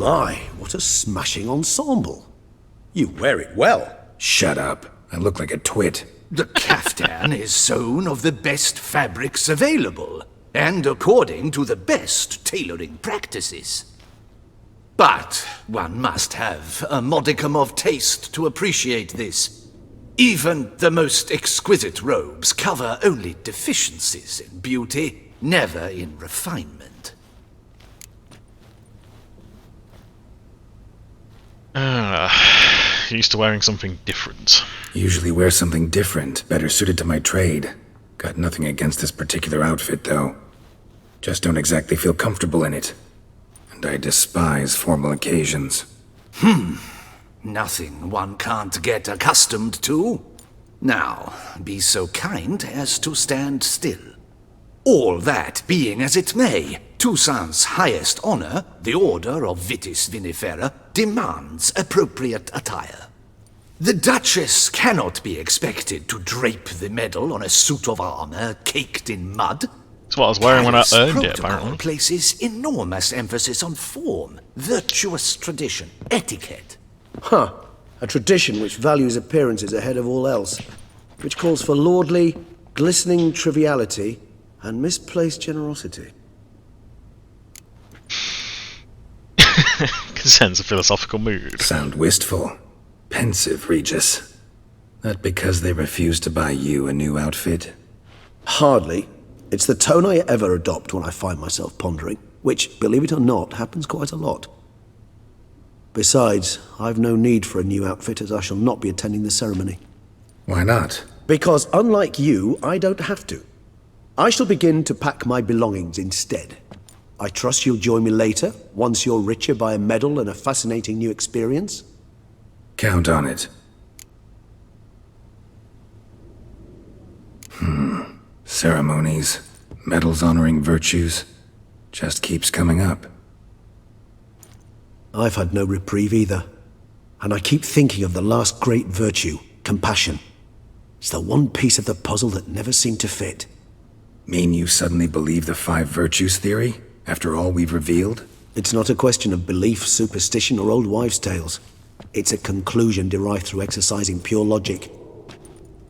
My, what a smashing ensemble. You wear it well. Shut up. I look like a twit. The caftan is sewn of the best fabrics available, and according to the best tailoring practices. But one must have a modicum of taste to appreciate this. Even the most exquisite robes cover only deficiencies in beauty, never in refinement. Used to wearing something different. Usually wear something different, better suited to my trade. Got nothing against this particular outfit, though. Just don't exactly feel comfortable in it. And I despise formal occasions. Nothing one can't get accustomed to. Now, be so kind as to stand still. All that being as it may, Toussaint's highest honor, the Order of Vitis Vinifera, demands appropriate attire. The Duchess cannot be expected to drape the medal on a suit of armor caked in mud. That's what I was wearing when I Paris earned it, protocol apparently. places enormous emphasis on form, virtuous tradition, etiquette. Huh. A tradition which values appearances ahead of all else. Which calls for lordly, glistening triviality and misplaced generosity. Can sense a philosophical mood. Sound wistful. Pensive, Regis. That because they refuse to buy you a new outfit? Hardly. It's the tone I ever adopt when I find myself pondering, which, believe it or not, happens quite a lot. Besides, I've no need for a new outfit as I shall not be attending the ceremony. Why not? Because unlike you, I don't have to. I shall begin to pack my belongings instead. I trust you'll join me later, once you're richer by a medal and a fascinating new experience? Count on it. Ceremonies, medals honoring virtues, just keeps coming up. I've had no reprieve either. And I keep thinking of the last great virtue, compassion. It's the one piece of the puzzle that never seemed to fit. Mean you suddenly believe the 5 virtues theory, after all we've revealed? It's not a question of belief, superstition, or old wives' tales. It's a conclusion derived through exercising pure logic.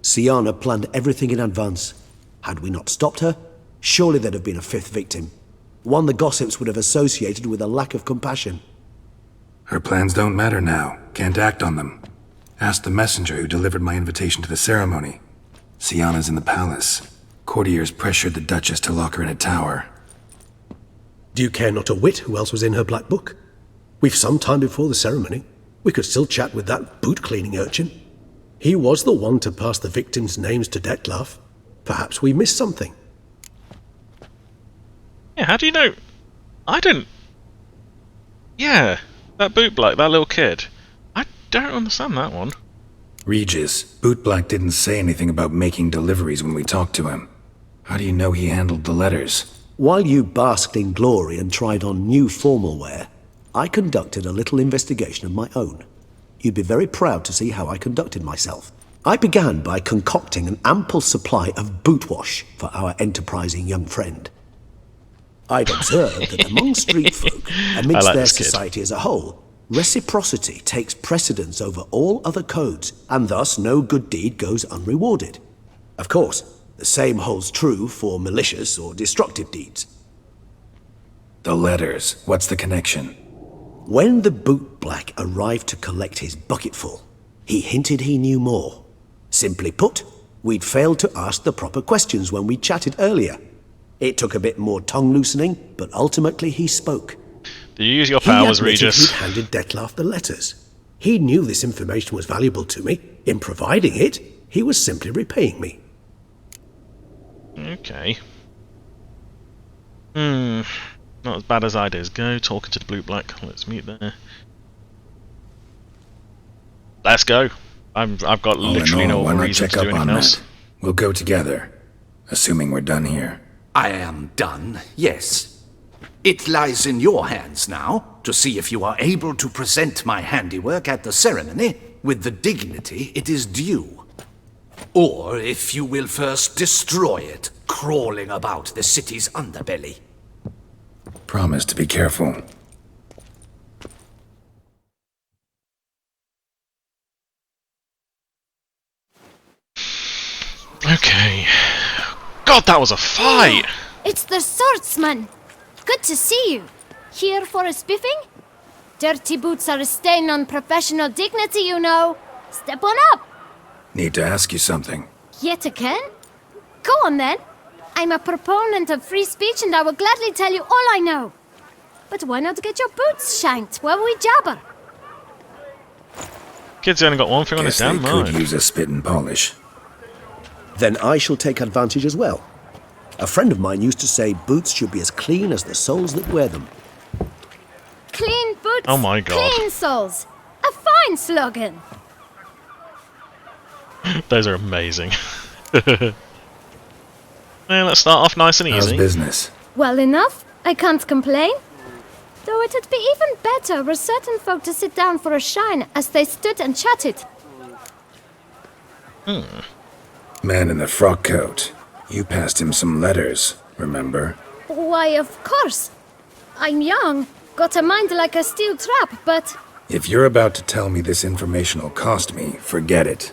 Siana planned everything in advance. Had we not stopped her, surely there'd have been a 5th victim. One the gossips would have associated with a lack of compassion. Her plans don't matter now. Can't act on them. Ask the messenger who delivered my invitation to the ceremony. Siana's in the palace. Courtiers pressured the Duchess to lock her in a tower. Do you care not a whit who else was in her black book? We've some time before the ceremony. We could still chat with that boot-cleaning urchin. He was the one to pass the victims' names to Detlef. Perhaps we missed something. Yeah, how do you know? I don't... Yeah, that bootblack, that little kid. I don't understand that one. Regis, Bootblack didn't say anything about making deliveries when we talked to him. How do you know he handled the letters? While you basked in glory and tried on new formal wear, I conducted a little investigation of my own. You'd be very proud to see how I conducted myself. I began by concocting an ample supply of boot wash for our enterprising young friend. I'd observed that among street folk, amidst like their this kid. society as a whole, reciprocity takes precedence over all other codes, and thus no good deed goes unrewarded. Of course, the same holds true for malicious or destructive deeds. The letters. What's the connection? When the bootblack arrived to collect his bucketful, he hinted he knew more. Simply put, we'd failed to ask the proper questions when we chatted earlier. It took a bit more tongue-loosening, but ultimately he spoke. Do you use your He powers, admitted Regis? he'd handed Detlef the letters. He knew this information was valuable to me. In providing it, he was simply repaying me. Okay. Not as bad as ideas go. Talking to the blue black. Let's meet there. Let's go. I've got All literally in all, no why not reason check to do up on anything else. that? We'll go together, assuming we're done here. I am done, yes. It lies in your hands now to see if you are able to present my handiwork at the ceremony with the dignity it is due. Or if you will first destroy it, crawling about the city's underbelly. Promise to be careful. Okay. God, that was a fight! It's the Swordsman. Good to see you. Here for a spiffing? Dirty boots are a stain on professional dignity, you know. Step on up. Need to ask you something. Yet again? Go on then. I'm a proponent of free speech and I will gladly tell you all I know. But why not get your boots shanked while we jabber? Kid's only got one thing on his Guess damn they could mind. use a spit and polish. Then I shall take advantage as well. A friend of mine used to say boots should be as clean as the soles that wear them. Clean boots, Oh my God. clean soles. A fine slogan. Those are amazing. Well, let's start off nice and How's easy. business? Well enough, I can't complain. Though it'd be even better were certain folk to sit down for a shine as they stood and chatted. Man in the frock coat. You passed him some letters, remember? Why, of course. I'm young, got a mind like a steel trap, but If you're about to tell me this information'll cost me, forget it.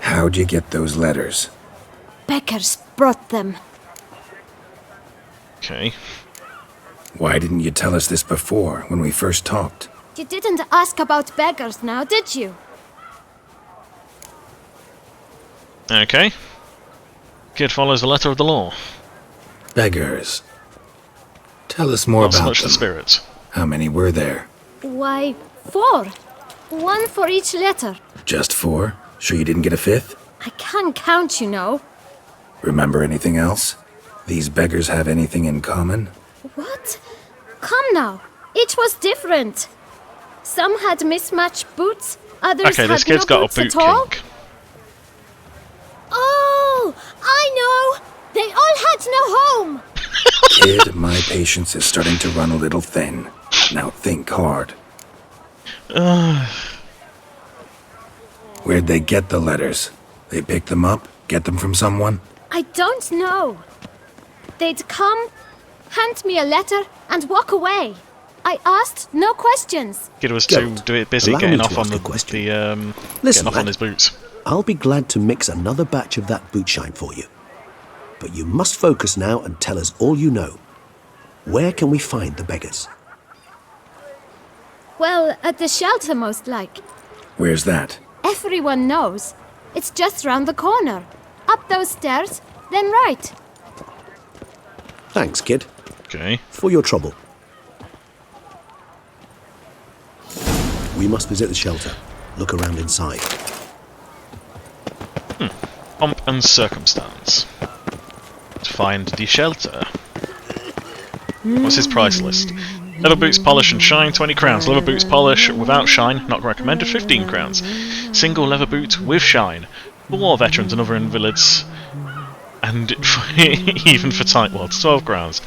How'd you get those letters? Beggars brought them. Okay. Why didn't you tell us this before, when we first talked? You didn't ask about beggars now, did you? Okay. Kid follows the letter of the law. Beggars. Tell us more Not so about much them. the spirits. How many were there? Why, 4. 1 for each letter. Just 4? Sure you didn't get a 5th? I can't count, you know. Remember anything else? These beggars have anything in common? What? Come now. Each was different. Some had mismatched boots, others Okay, had this kid's no got a boots boot at all. kink. Oh, I know. They all had no home. Kid, my patience is starting to run a little thin. Now think hard. Where'd they get the letters? They pick them up? Get them from someone? I don't know. They'd come, hand me a letter, and walk away. I asked no questions. Kid was Geralt, too busy allow getting me off to on ask a the question. getting Listen, off on lad. his boots. I'll be glad to mix another batch of that boot shine for you. But you must focus now and tell us all you know. Where can we find the beggars? Well, at the shelter, most like. Where's that? Everyone knows. It's just round the corner. Up those stairs, then right. Thanks, kid, Okay. for your trouble. We must visit the shelter. Look around inside. Pomp and circumstance. To find the shelter. What's his price list? Leather boots polish and shine, 20 crowns. Leather boots polish without shine, not recommended, 15 crowns. Single leather boot with shine. For war veterans and other invalids. And even for tightwads, 12 crowns.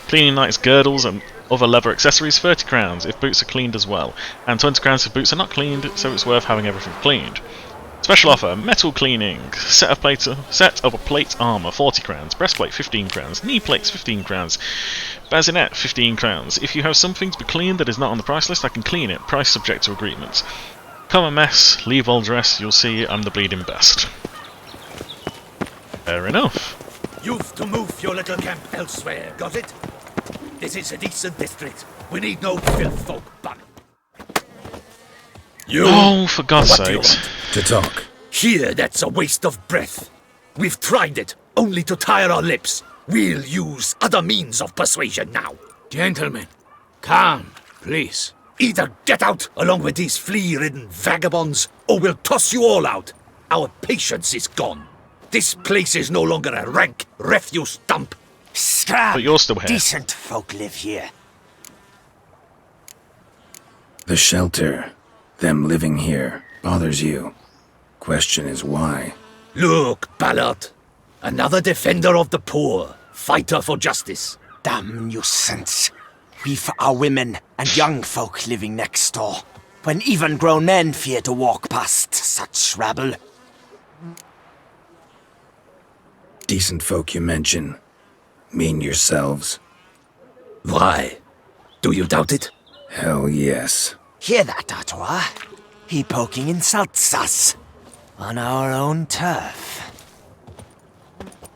Cleaning knights, girdles and other leather accessories, 30 crowns if boots are cleaned as well. And 20 crowns if boots are not cleaned, so it's worth having everything cleaned. Special offer, metal cleaning. Set of a plate armour, 40 crowns. Breastplate, 15 crowns. Knee plates, 15 crowns. Bazinet, 15 crowns. If you have something to be cleaned that is not on the price list, I can clean it. Price subject to agreement. Come a mess, leave all dress, you'll see I'm the bleeding best. Fair enough. You've to move your little camp elsewhere, got it? This is a decent district. We need no filth folk, but... You... Oh, for God's What do you sakes. want? To talk. Here, that's a waste of breath. We've tried it, only to tire our lips. We'll use other means of persuasion now. Gentlemen, calm, please. Either get out along with these flea-ridden vagabonds, or we'll toss you all out. Our patience is gone. This place is no longer a rank refuse dump. Scrap! But you're still here. Decent folk live here. The shelter, them living here, bothers you. Question is why. Look, Ballard. Another defender of the poor, fighter for justice. Damn nuisance. We've our women and young folk living next door, when even grown men fear to walk past such rabble. Decent folk you mention. Mean yourselves? Why? Do you doubt it? Hell yes. Hear that, Artois? He poking insults us. On our own turf.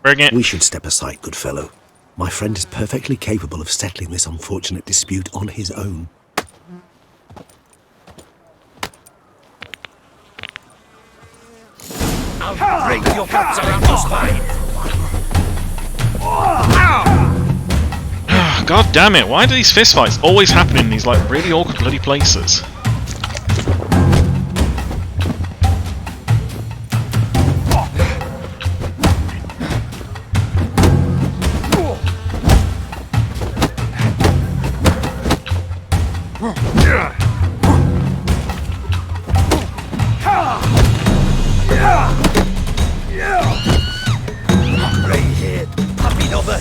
Bring it. We should step aside, good fellow. My friend is perfectly capable of settling this unfortunate dispute on his own. I'll break your guts around your spine. God damn it, why do these fistfights always happen in these like really awkward bloody places? Grey-haired puppy nobber.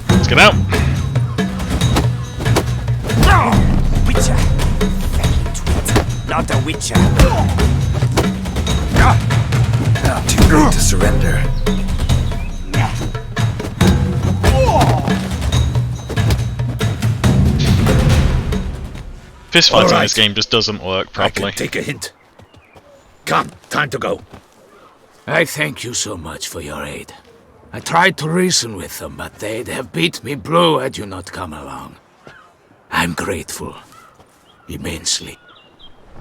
Let's get out. Witcher. Fucking twit. Not a witcher. Too late to surrender. Fistfighting in Alright. this game just doesn't work I properly. can take a hint. Come, time to go. I thank you so much for your aid. I tried to reason with them, but they'd have beat me blue had you not come along. I'm grateful. Immensely.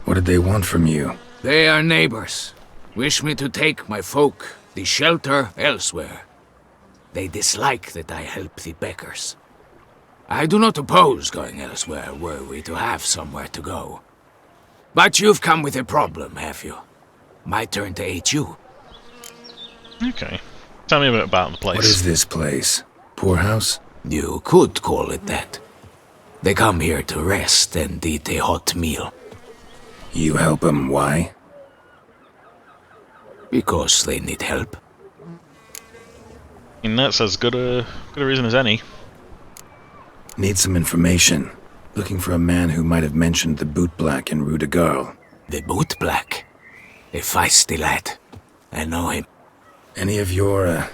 What did they want from you? They are neighbors. Wish me to take my folk, the shelter, elsewhere. They dislike that I help the beggars. I do not oppose going elsewhere were we to have somewhere to go. But you've come with a problem, have you? My turn to aid you. Okay. Tell me a bit about the place. What is this place? Poorhouse? You could call it that. They come here to rest and eat a hot meal. You help them, why? Because they need help. I mean, that's as good a reason as any. Need some information. Looking for a man who might have mentioned the bootblack in Rue de Garl. The bootblack. A feisty lad. I know him. Any of your,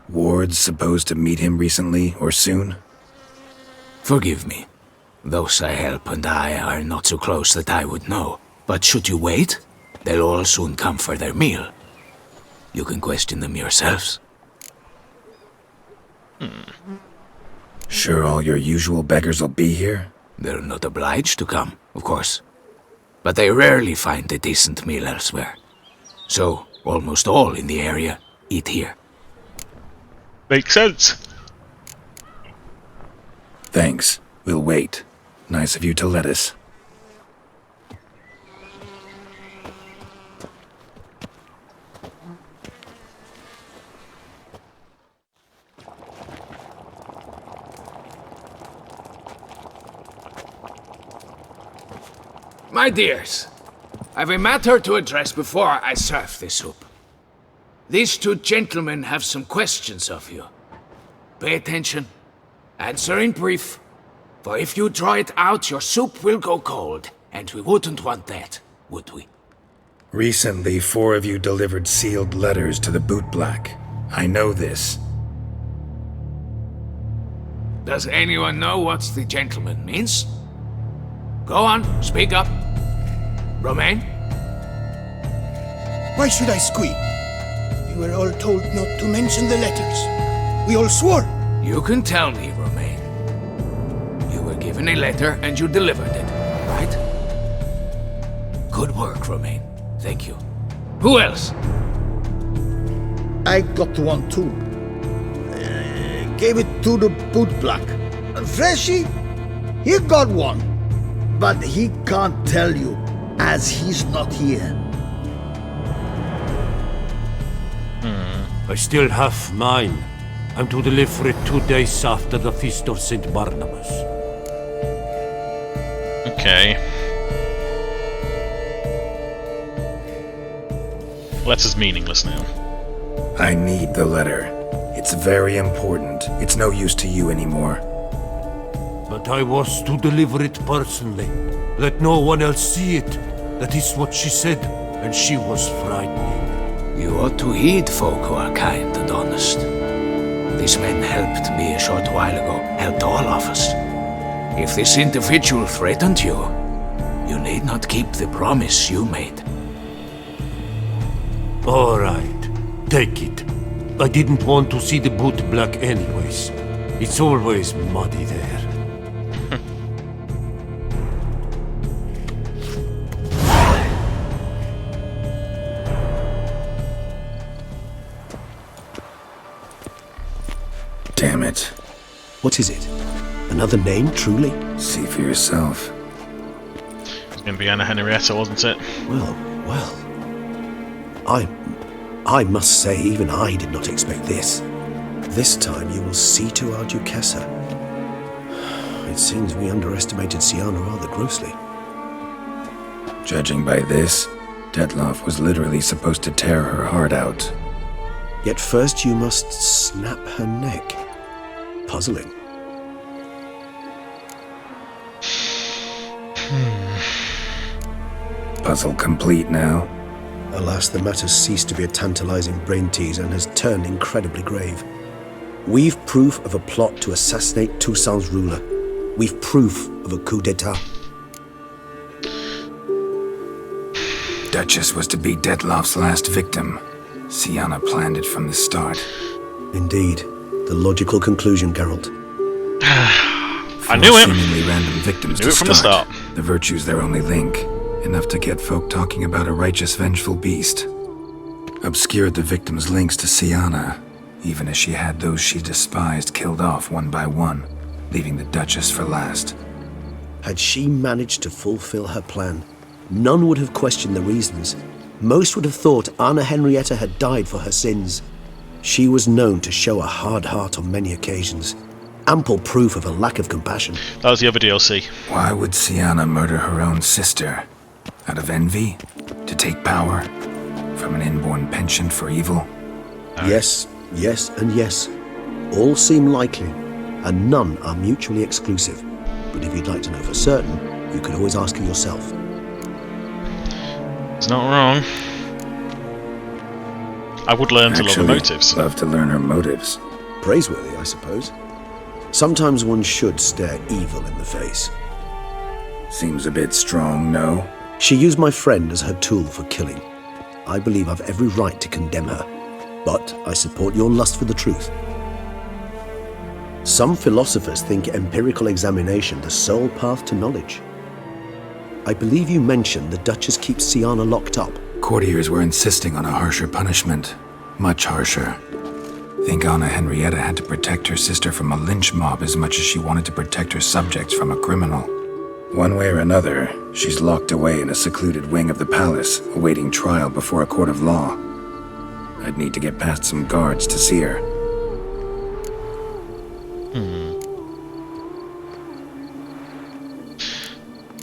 wards supposed to meet him recently or soon? Forgive me. Those I help and I are not so close that I would know. But should you wait, they'll all soon come for their meal. You can question them yourselves. Sure all your usual beggars will be here? They're not obliged to come, of course. But they rarely find a decent meal elsewhere. So, almost all in the area eat here. Makes sense. Thanks. We'll wait. Nice of you to let us. My dears, I've a matter to address before I serve the soup. These two gentlemen have some questions of you. Pay attention. Answer in brief. For if you draw it out, your soup will go cold. And we wouldn't want that, would we? Recently, 4 of you delivered sealed letters to the bootblack. I know this. Does anyone know what the gentleman means? Go on, speak up. Romain? Why should I squeak? We were all told not to mention the letters. We all swore. You can tell me, Romain. You were given a letter and you delivered it, right? Good work, Romain. Thank you. Who else? I got one too. Gave it to the bootblack. Freshy, he got one. But he can't tell you, as he's not here. I still have mine. I'm to deliver it 2 days after the Feast of St. Barnabas. Okay. Letter's meaningless now. I need the letter. It's very important. It's no use to you anymore. But I was to deliver it personally. Let no one else see it. That is what she said, and she was frightening. You ought to heed folk who are kind and honest. This man helped me a short while ago, helped all of us. If this individual threatened you, you need not keep the promise you made. All right, take it. I didn't want to see the boot black anyways. It's always muddy there. Damn it. What is it? Another name, truly? See for yourself. It's going to be Anna Henrietta, wasn't it? Well. I must say, even I did not expect this. This time you will see to our Duchessa. It seems we underestimated Sienna rather grossly. Judging by this, Detloff was literally supposed to tear her heart out. Yet first you must snap her neck. Puzzling. Puzzle complete now. Alas, the matter ceased to be a tantalizing brain tease and has turned incredibly grave. We've proof of a plot to assassinate Toussaint's ruler. We've proof of a coup d'etat. Duchess was to be Detloff's last victim. Sienna planned it from the start. Indeed. The logical conclusion, Geralt. I knew it! Seemingly random victims Knew it from the start. The virtue's their only link. Enough to get folk talking about a righteous, vengeful beast. Obscured the victim's links to Sienna, even as she had those she despised killed off one by one, leaving the Duchess for last. Had she managed to fulfill her plan, none would have questioned the reasons. Most would have thought Anna Henrietta had died for her sins. She was known to show a hard heart on many occasions. Ample proof of a lack of compassion. That was the other DLC. Why would Sienna murder her own sister? Out of envy? To take power? From an inborn penchant for evil? Yes, and yes. All seem likely, and none are mutually exclusive. But if you'd like to know for certain, you could always ask her yourself. It's not wrong. I would learn to love the motives. Love to learn her motives. Praiseworthy, I suppose. Sometimes one should stare evil in the face. Seems a bit strong, no? She used my friend as her tool for killing. I believe I've every right to condemn her, but I support your lust for the truth. Some philosophers think empirical examination the sole path to knowledge. I believe you mentioned the Duchess keeps Sienna locked up. Courtiers were insisting on a harsher punishment. Much harsher. Think Anna Henrietta had to protect her sister from a lynch mob as much as she wanted to protect her subjects from a criminal. One way or another, she's locked away in a secluded wing of the palace, awaiting trial before a court of law. I'd need to get past some guards to see her.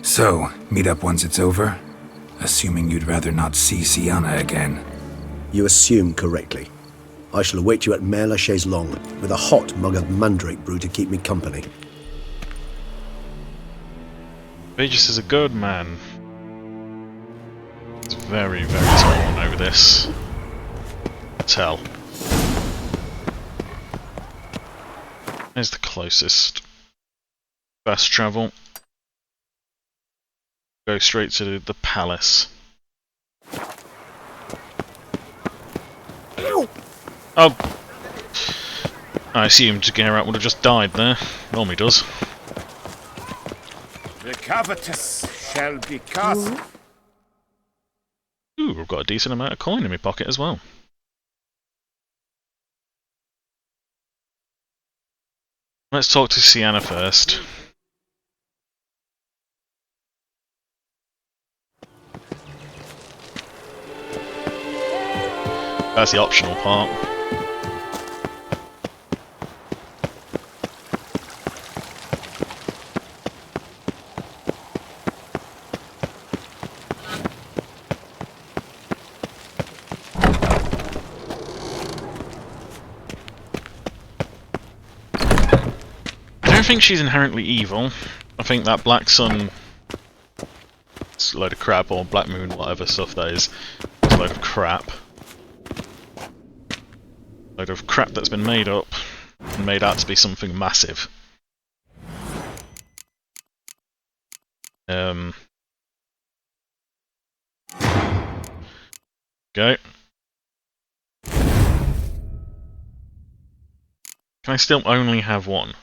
So, meet up once it's over? Assuming you'd rather not see Sienna again. You assume correctly. I shall await you at Mare la Chaise-Longue with a hot mug of mandrake brew to keep me company. Beggars is a good man. It's very, very torn over this. Tell. There's the closest. Fast travel. Go straight to the palace. Oh! I assumed Geralt would have just died there. Normally does. The covetous shall be cast. Ooh, I've got a decent amount of coin in my pocket as well. Let's talk to Sienna first. That's the optional part. I don't think she's inherently evil. I think that Black Sun is a load of crap, or Black Moon, whatever stuff that is. It's a load of crap. Load of crap that's been made up been made out to be something massive. Go. Can I still only have one?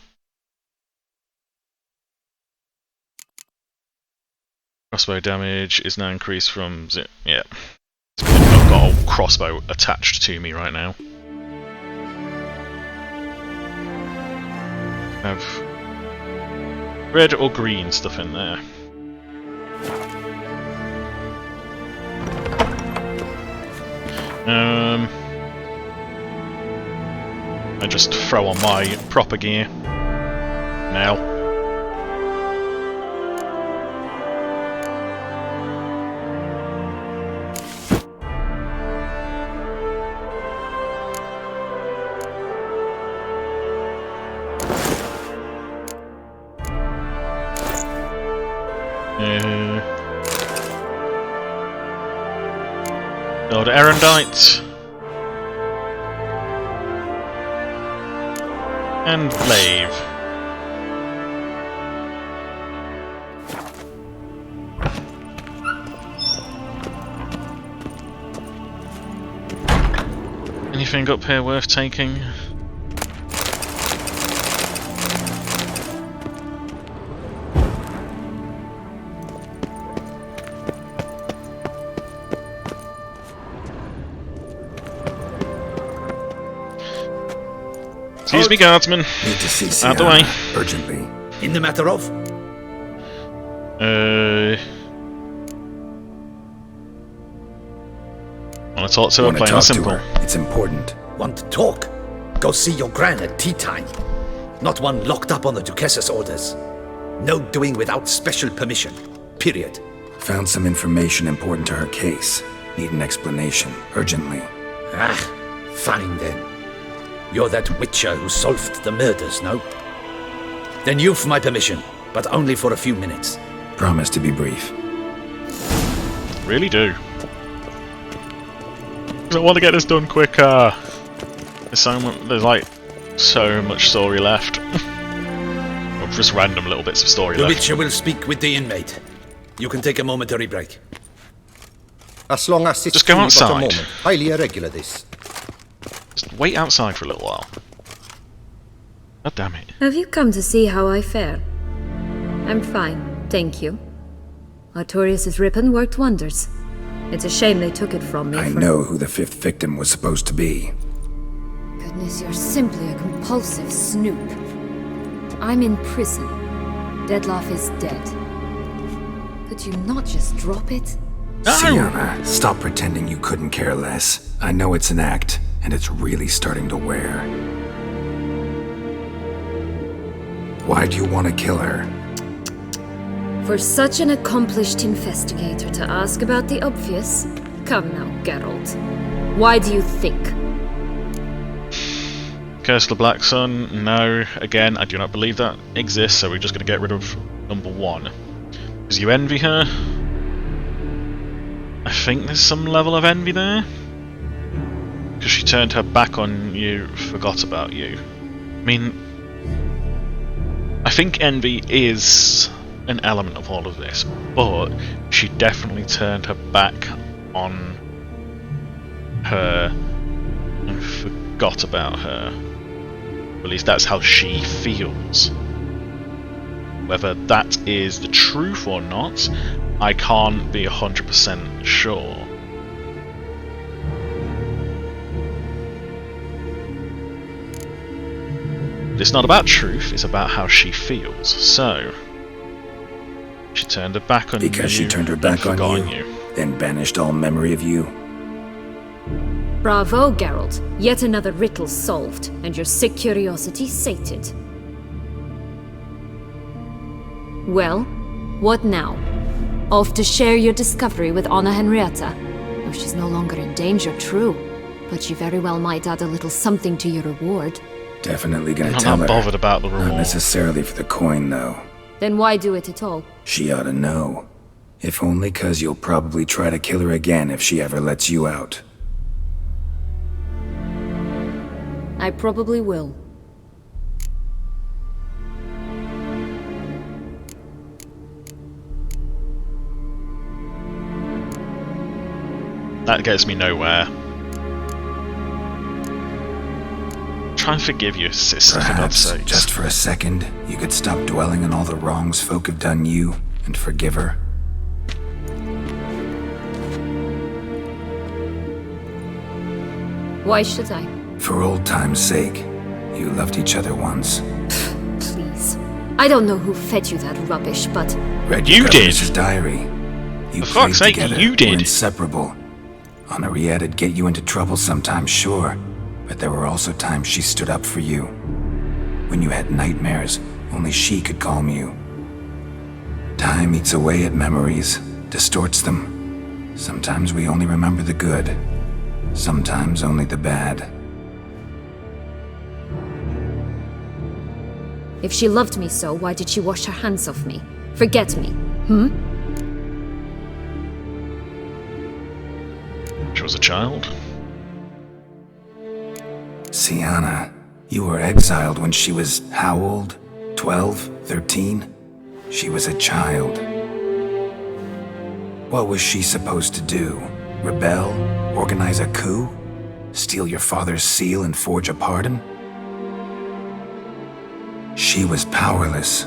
Crossbow damage is now increased from yeah. I've got a crossbow attached to me right now. Have red or green stuff in there. I just throw on my proper gear now. Lord Erendite. And Glaive. Anything up here worth taking? Excuse me, guardsman. Need to see Out the way. Urgently. In the matter of? Want to talk to her, plain and simple. It's important. Want to talk? Go see your gran at tea time. Not one locked up on the Duchess's orders. No doing without special permission. Period. Found some information important to her case. Need an explanation. Urgently. Ah, fine then. You're that witcher who solved the murders, no? Then you've my permission, but only for a few minutes. Promise to be brief. Really do. I want to get this done quicker. There's like so much story left. Or just random little bits of story The left. witcher will speak with the inmate. You can take a momentary break. As long as it's Just go but a outside. moment. Highly irregular, this. Just wait outside for a little while. God damn it. Have you come to see how I fare? I'm fine, thank you. Artorius' ribbon worked wonders. It's a shame they took it from me. I know who the 5th victim was supposed to be. Goodness, you're simply a compulsive snoop. I'm in prison. Deadloff is dead. Could you not just drop it? Sienna, stop pretending you couldn't care less. I know it's an act, and it's really starting to wear. Why do you want to kill her? For such an accomplished investigator to ask about the obvious? Come now, Geralt. Why do you think? Curse of the Black Sun? No. Again, I do not believe that exists, so we're just going to get rid of number 1. Because you envy her? I think there's some level of envy there. Because she turned her back on you, forgot about you. I mean, I think envy is an element of all of this, but she definitely turned her back on her and forgot about her. At least that's how she feels. Whether that is the truth or not, I can't be 100% sure. But it's not about truth, it's about how she feels. So, she turned her back on you. Because she turned her back on you, then banished all memory of you. Bravo, Geralt. Yet another riddle solved, and your sick curiosity sated. Well, what now? Off to share your discovery with Anna Henrietta? Oh, she's no longer in danger, true. But she very well might add a little something to your reward. Definitely gonna I'm tell her. not bothered about the reward. Not necessarily for the coin, though. Then why do it at all? She ought to know. If only 'cause you'll probably try to kill her again if she ever lets you out. I probably will. That gets me nowhere. Try and forgive your sister, for God's Perhaps, sake. just for a second, you could stop dwelling on all the wrongs folk have done you and forgive her. Why should I? For old time's sake, you loved each other once. Please. I don't know who fed you that rubbish, but... Read You your did. governess's diary. You For played fuck's sake, together, you did. were inseparable. Henriette'd get you into trouble sometimes, sure, but there were also times she stood up for you. When you had nightmares, only she could calm you. Time eats away at memories, distorts them. Sometimes we only remember the good, sometimes only the bad. If she loved me so, why did she wash her hands off me? Forget me, She was a child. Sienna, you were exiled when she was how old? 12? 13? She was a child. What was she supposed to do? Rebel? Organize a coup? Steal your father's seal and forge a pardon? She was powerless.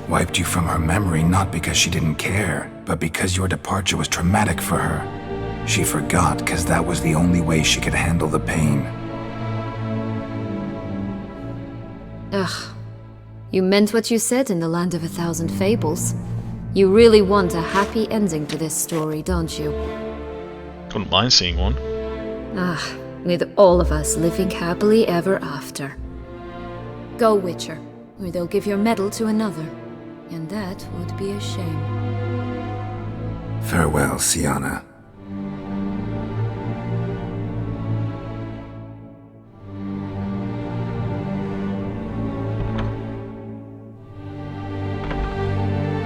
Wiped you from her memory not because she didn't care, but because your departure was traumatic for her. She forgot because that was the only way she could handle the pain. Ugh. You meant what you said in the Land of 1,000 Fables. You really want a happy ending to this story, don't you? Couldn't mind seeing one. Ah, with all of us living happily ever after. Go, Witcher, or they'll give your medal to another. And that would be a shame. Farewell, Sienna.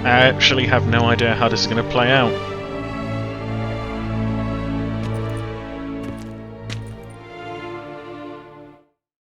I actually have no idea how this is going to play out.